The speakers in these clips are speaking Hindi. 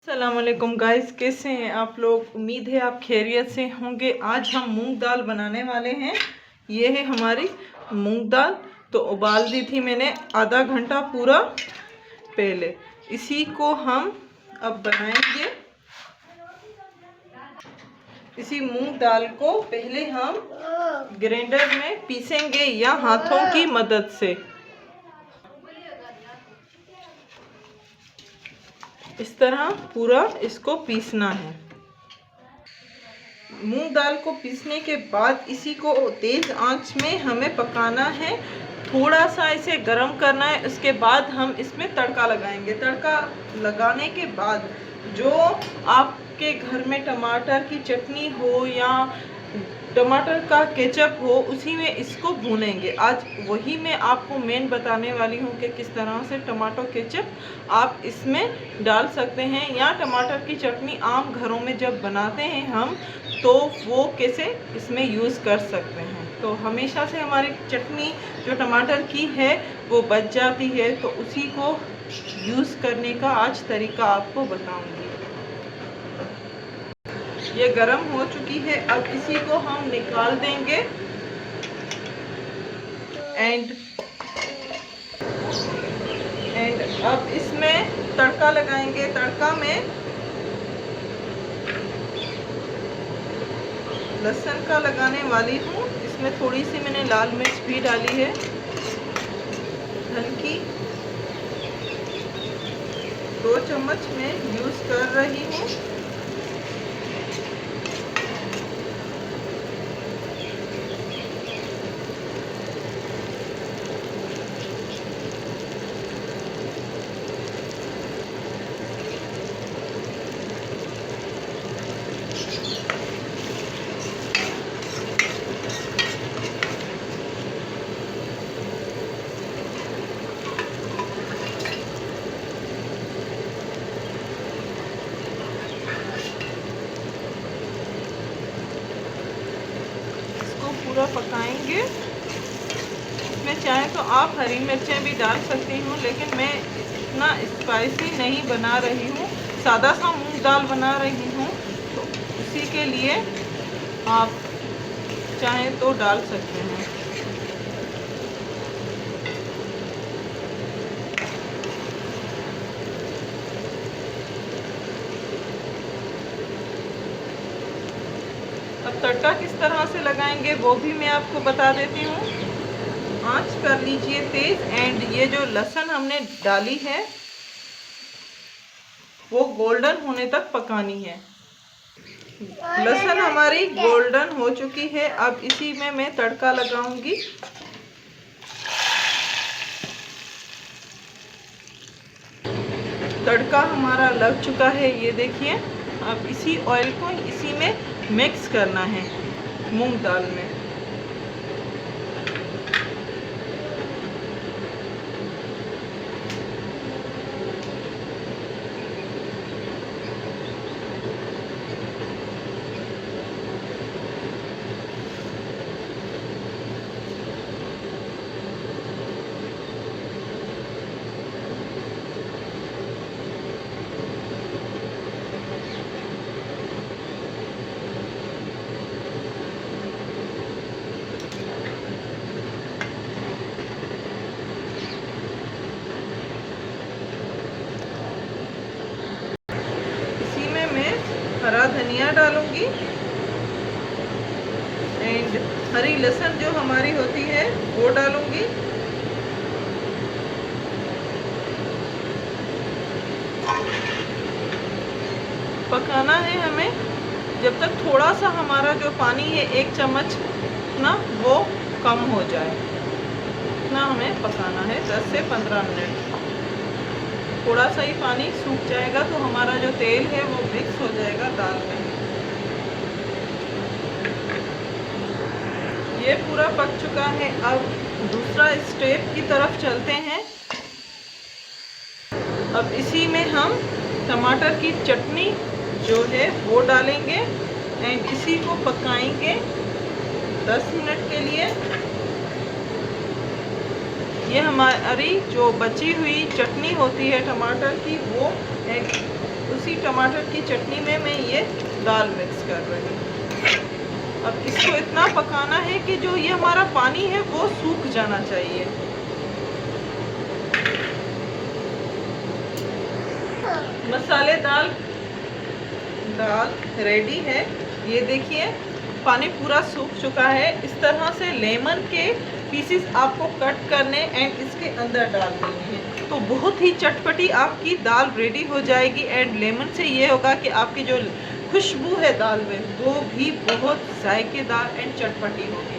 अस्सलामुअलैकुम गाइस, कैसे हैं आप लोग। उम्मीद है आप खैरियत से होंगे। आज हम मूंग दाल बनाने वाले हैं। ये है हमारी मूंग दाल। तो उबाल दी थी मैंने आधा घंटा पूरा पहले। इसी को हम अब बनाएंगे। इसी मूंग दाल को पहले हम ग्राइंडर में पीसेंगे या हाथों की मदद से। इस तरह पूरा इसको पीसना है। मूंग दाल को पीसने के बाद इसी को तेज आंच में हमें पकाना है। थोड़ा सा इसे गर्म करना है। उसके बाद हम इसमें तड़का लगाएंगे। तड़का लगाने के बाद जो आपके घर में टमाटर की चटनी हो या टमाटर का केचप हो, उसी में इसको भूनेंगे। आज वही मैं आपको मेन बताने वाली हूँ कि किस तरह से टमाटो केचप आप इसमें डाल सकते हैं, या टमाटर की चटनी आम घरों में जब बनाते हैं हम, तो वो कैसे इसमें यूज़ कर सकते हैं। तो हमेशा से हमारी चटनी जो टमाटर की है वो बच जाती है, तो उसी को यूज़ करने का आज तरीका आपको बताऊंगी। ये गरम हो चुकी है। अब इसी को हम निकाल देंगे एंड अब इसमें तड़का लगाएंगे। तड़का में लहसुन का लगाने वाली हूँ। इसमें थोड़ी सी मैंने लाल मिर्च भी डाली है हल्की। 2 चम्मच में यूज़ कर रही हूँ। पूरा पकाएंगे। इसमें चाहे तो आप हरी मिर्चें भी डाल सकती हूँ, लेकिन मैं इतना स्पाइसी नहीं बना रही हूँ। सादा सा मूंग दाल बना रही हूँ, तो उसी के लिए आप चाहें तो डाल सकते हैं। अब तड़का किस तरह से लगाएंगे वो भी मैं आपको बता देती हूँ। आंच कर लीजिए तेज। एंड ये जो लहसुन हमने डाली है वो गोल्डन होने तक पकानी है। लहसुन हमारी गोल्डन हो चुकी है। अब इसी में मैं तड़का लगाऊंगी। तड़का हमारा लग चुका है, ये देखिए। अब इसी ऑयल को इसी में मिक्स करना है मूंग दाल में। हरा धनिया डालूंगी एंड हरी लहसुन जो हमारी होती है वो डालूंगी। पकाना है हमें जब तक थोड़ा सा हमारा जो पानी है 1 चम्मच ना वो कम हो जाए। इतना हमें पकाना है 10 से 15 मिनट। थोड़ा सा ही पानी सूख जाएगा तो हमारा जो तेल है वो मिक्स हो जाएगा दाल में। ये पूरा पक चुका है। अब दूसरा स्टेप की तरफ चलते हैं। अब इसी में हम टमाटर की चटनी जो है वो डालेंगे एंड इसी को पकाएंगे 10 मिनट के लिए। ये हमारी जो बची हुई चटनी होती है टमाटर की, वो उसी टमाटर की चटनी में मैं ये दाल मिक्स कर रही हूँ। अब इसको इतना पकाना है कि जो ये हमारा पानी है वो सूख जाना चाहिए। मसालेदार दाल रेडी है। ये देखिए पानी पूरा सूख चुका है। इस तरह से लेमन के पीसेस आपको कट करने एंड इसके अंदर डाल देने हैं, तो बहुत ही चटपटी आपकी दाल रेडी हो जाएगी। एंड लेमन से ये होगा कि आपकी जो खुशबू है दाल में वो भी बहुत जायकेदार एंड चटपटी होगी।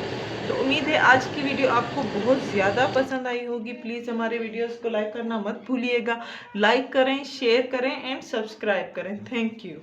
तो उम्मीद है आज की वीडियो आपको बहुत ज़्यादा पसंद आई होगी। प्लीज़ हमारे वीडियोस को लाइक करना मत भूलिएगा। लाइक करें, शेयर करें एंड सब्सक्राइब करें। Thank you.